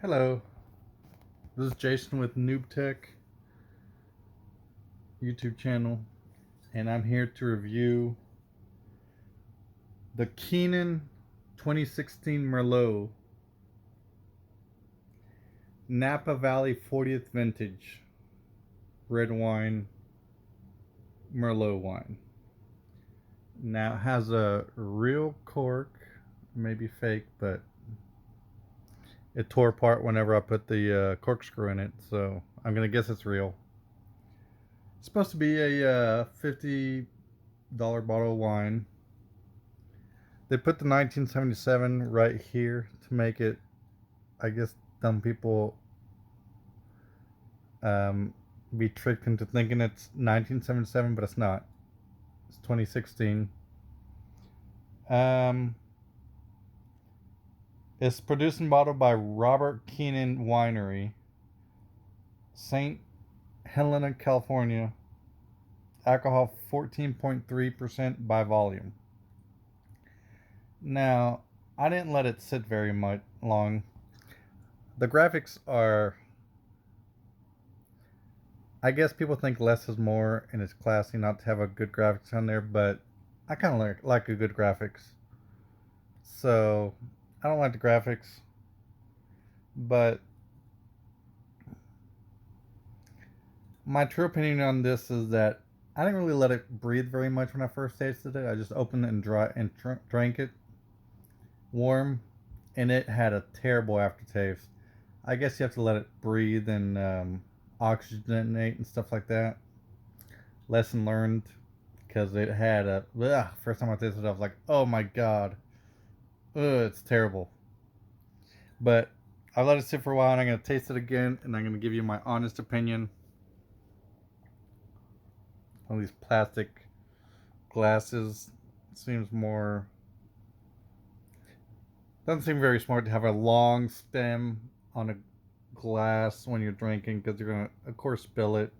Hello, this is Jason with Noob Tech YouTube channel, and I'm here to review the Keenan 2016 Merlot Napa Valley 40th Vintage Red Wine Merlot wine. Now it has a real cork, maybe fake, but it tore apart whenever I put the corkscrew in it, so I'm gonna guess it's real. It's supposed to be a $50 bottle of wine. They put the 1977 right here to make it, I guess, dumb people be tricked into thinking it's 1977, but it's not. It's 2016. Um, it's produced and bottled by Robert Keenan Winery, St. Helena, California. Alcohol 14.3% by volume. Now, I didn't let it sit very much long. The graphics are, I guess people think less is more, and it's classy not to have a good graphics on there, but I kind of like a good graphics. So I don't like the graphics, but my true opinion on this is that I didn't really let it breathe very much when I first tasted it. I just opened it and drank it warm, and it had a terrible aftertaste. I guess you have to let it breathe and oxygenate and stuff like that. Lesson learned, because it had a first time I tasted it, I was like, oh my god, it's terrible. But I let it sit for a while, and I'm gonna taste it again, and I'm gonna give you my honest opinion on these plastic glasses. It seems more, doesn't seem very smart to have a long stem on a glass when you're drinking, because you're gonna, of course, spill it,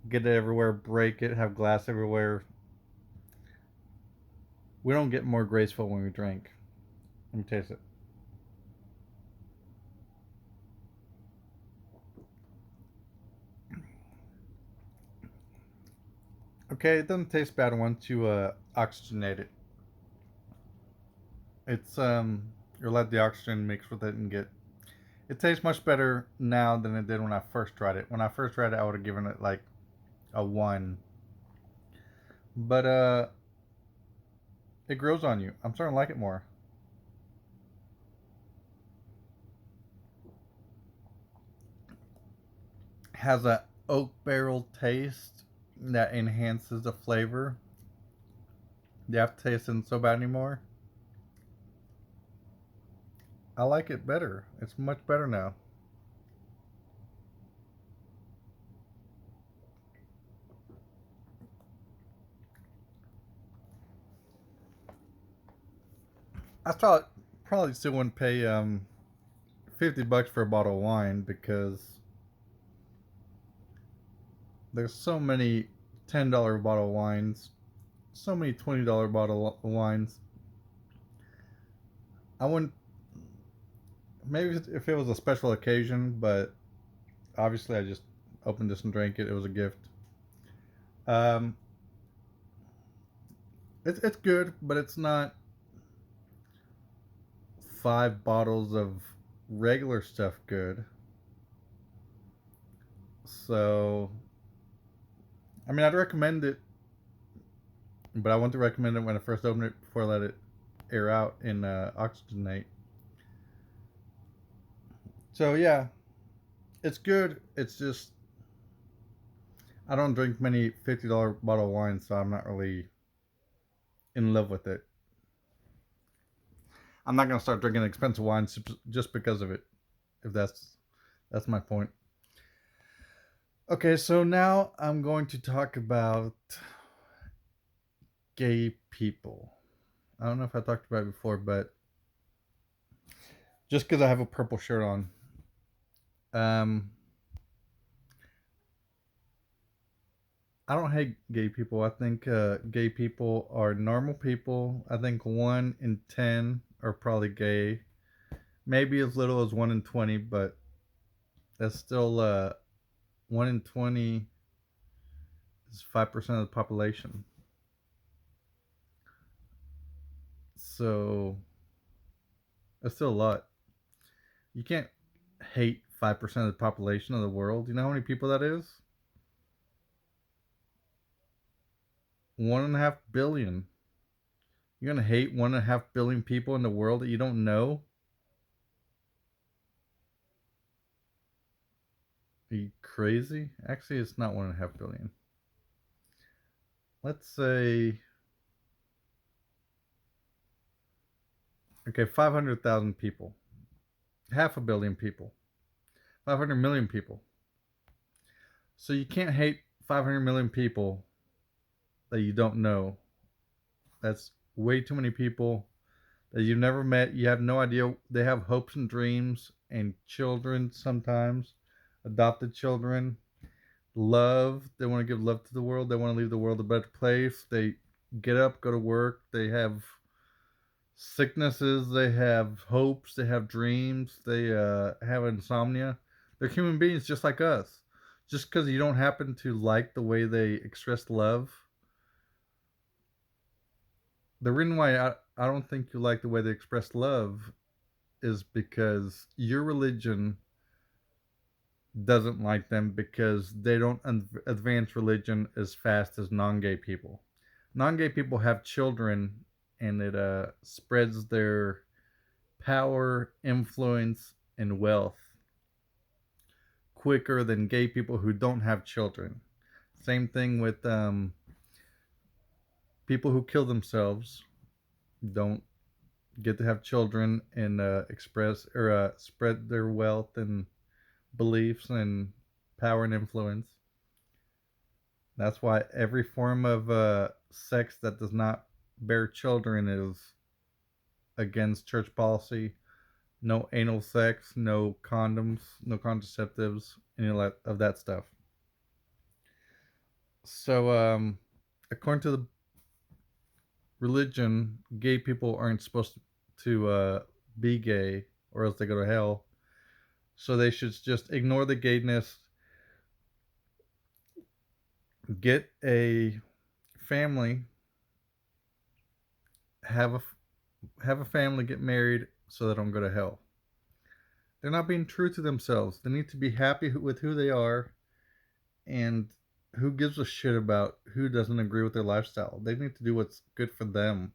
get it everywhere, break it, have glass everywhere. We don't get more graceful when we drink. Let me taste it. Okay, it doesn't taste bad once you oxygenate it. It's you let the oxygen mix with it and get. It tastes much better now than it did when I first tried it. When I first tried it, I would have given it like a one. But it grows on you. I'm starting to like it more. Has a oak barrel taste that enhances the flavor. The aftertaste isn't so bad anymore. I like it better. It's much better now. I thought probably still wouldn't pay $50 for a bottle of wine, because there's so many $10 bottle of wines, so many $20 bottle of wines. I wouldn't, maybe if it was a special occasion, but obviously I just opened this and drank it. It was a gift. Um, it's good, but it's not 5 bottles of regular stuff good. So, I mean, I'd recommend it, but I want to recommend it when I first opened it before I let it air out and oxygenate. So yeah, it's good. It's just I don't drink many $50 bottle of wine, so I'm not really in love with it. I'm not gonna start drinking expensive wines just because of it. If that's my point. Okay, so now I'm going to talk about gay people. I don't know if I talked about it before, but just because I have a purple shirt on, um, I don't hate gay people. I think gay people are normal people. I think 1 in 10 are probably gay. maybe as little as 1 in 20, but that's still 1 in 20 is 5% of the population. So that's still a lot. You can't hate 5% of the population of the world. You know how many people that is? 1.5 billion. You're gonna hate 1.5 billion people in the world that you don't know? Are you crazy? Actually, it's not 1.5 billion. Let's say, okay, 500,000 people, 500,000,000 people, 500 million people. So you can't hate 500 million people that you don't know. That's way too many people that you've never met. You have no idea. They have hopes and dreams and children sometimes, adopted children, love. They want to give love to the world. They want to leave the world a better place. They get up, go to work. They have sicknesses. They have hopes. They have dreams. They have insomnia. They're human beings just like us. Just because you don't happen to like the way they express love, the reason why I don't think you like the way they express love is because your religion doesn't like them because they don't advance religion as fast as non-gay people. Non-gay people have children, and it spreads their power, influence, and wealth quicker than gay people who don't have children. Same thing with people who kill themselves, don't get to have children and express or spread their wealth and beliefs and power and influence. That's why every form of sex that does not bear children is against church policy. No anal sex, no condoms, no contraceptives, any of that stuff. So, according to the religion, gay people aren't supposed to be gay or else they go to hell. So they should just ignore the gayness, get a family, have a family, get married, so they don't go to hell. They're not being true to themselves. They need to be happy with who they are, and who gives a shit about who doesn't agree with their lifestyle. They need to do what's good for them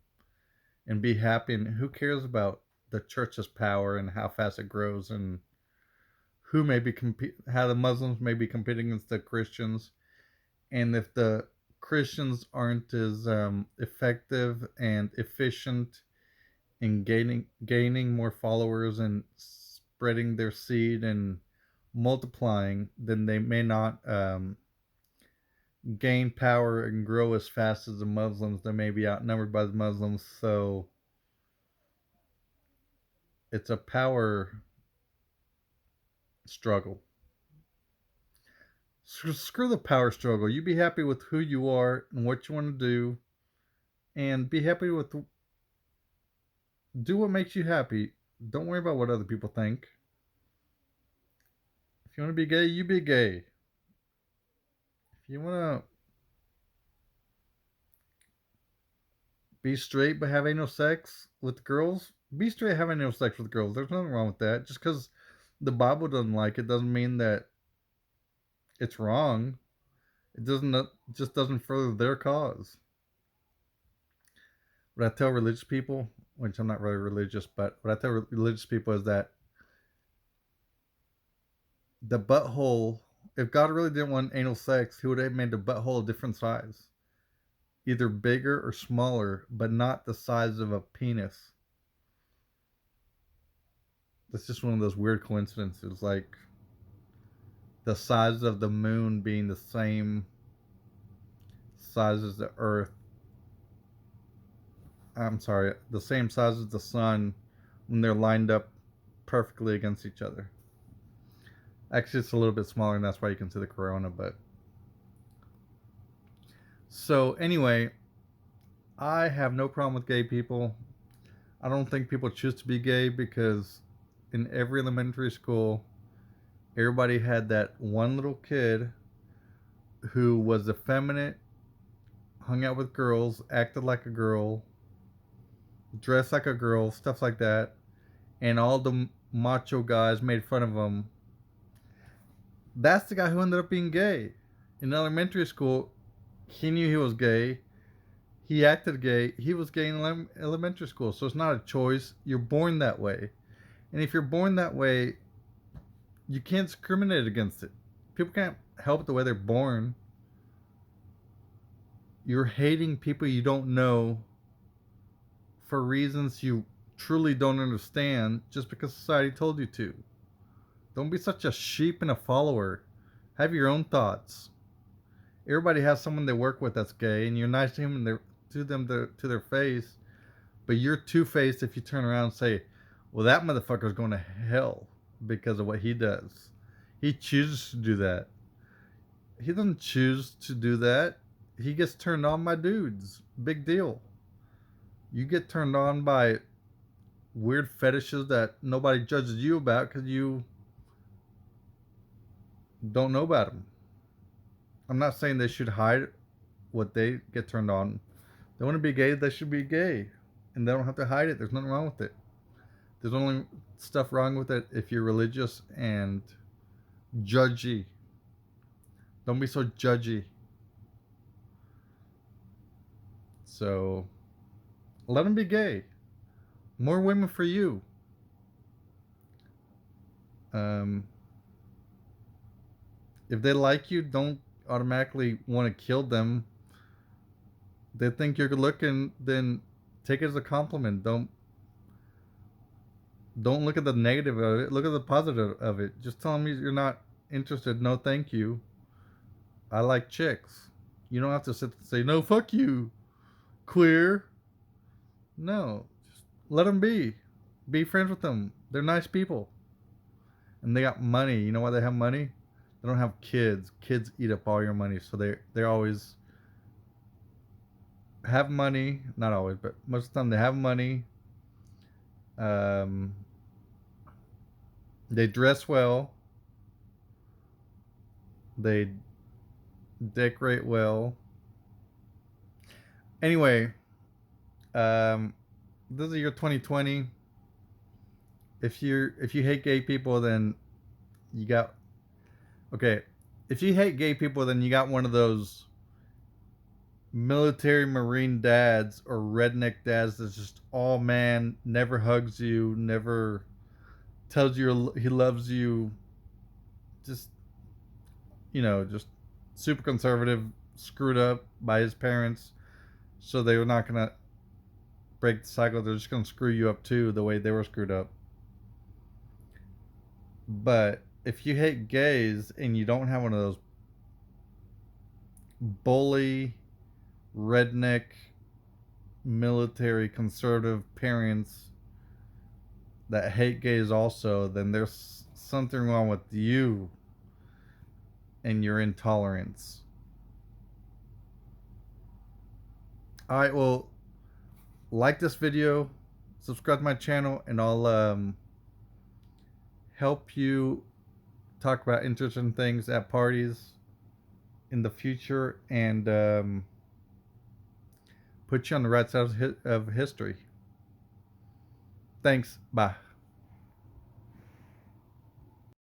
and be happy. And who cares about the church's power and how fast it grows and who may be how the Muslims may be competing against the Christians, and if the Christians aren't as effective and efficient in gaining more followers and spreading their seed and multiplying, then they may not gain power and grow as fast as the Muslims. They may be outnumbered by the Muslims, so it's a power struggle. Screw the power struggle. You be happy with who you are and what you want to do, and be happy with do what makes you happy. Don't worry about what other people think. If you want to be gay, you be gay. If you want to be straight but have anal sex with girls, be straight, have anal sex with girls. There's nothing wrong with that. Just because the Bible doesn't like it doesn't mean that it's wrong. It doesn't just doesn't further their cause. What I tell religious people, which I'm not really religious, but what I tell religious people is that the butthole, if God really didn't want anal sex, he would have made the butthole a different size, either bigger or smaller, but not the size of a penis. That's just one of those weird coincidences, like the size of the moon being the same size as the Earth. I'm sorry, the same size as the sun when they're lined up perfectly against each other. Actually, it's a little bit smaller, and that's why you can see the corona. But so anyway, I have no problem with gay people. I don't think people choose to be gay because in every elementary school, everybody had that one little kid who was effeminate, hung out with girls, acted like a girl, dressed like a girl, stuff like that. And all the macho guys made fun of him. That's the guy who ended up being gay. In elementary school, he knew he was gay. He acted gay. He was gay in elementary school. So it's not a choice. You're born that way. And if you're born that way, you can't discriminate against it. People can't help the way they're born. You're hating people you don't know for reasons you truly don't understand just because society told you to. Don't be such a sheep and a follower. Have your own thoughts. Everybody has someone they work with that's gay, and you're nice to him and to their face, but you're two-faced if you turn around and say, well, that motherfucker's going to hell because of what he does. He chooses to do that. He doesn't choose to do that. He gets turned on by dudes. Big deal. You get turned on by weird fetishes that nobody judges you about because you don't know about them. I'm not saying they should hide what they get turned on. They want to be gay, they should be gay. And they don't have to hide it. There's nothing wrong with it. There's only stuff wrong with it if you're religious and judgy. Don't be so judgy. So, let them be gay. More women for you. If they like you, don't automatically want to kill them. They think you're good looking, then take it as a compliment. Don't look at the negative of it. Look at the positive of it. Just tell them you're not interested. No, thank you. I like chicks. You don't have to sit and say, no, fuck you, queer. No, just let them be. Be friends with them. They're nice people. And they got money. You know why they have money? They don't have kids. Kids eat up all your money. So they always have money. Not always, but most of the time they have money. They dress well. They decorate well. Anyway, this is the year 2020. If you hate gay people, then you got okay. If you hate gay people, then you got one of those military marine dads or redneck dads that's just all man, never hugs you, never tells you he loves you. Just just super conservative, screwed up by his parents, so they were not gonna break the cycle. They're just gonna screw you up too, the way they were screwed up. But if you hate gays and you don't have one of those bully, redneck, military, conservative parents that hate gays also, then there's something wrong with you and your intolerance. Alright, well, like this video, subscribe to my channel, and I'll help you talk about interesting things at parties in the future, and put you on the right side of history. Thanks. Bye.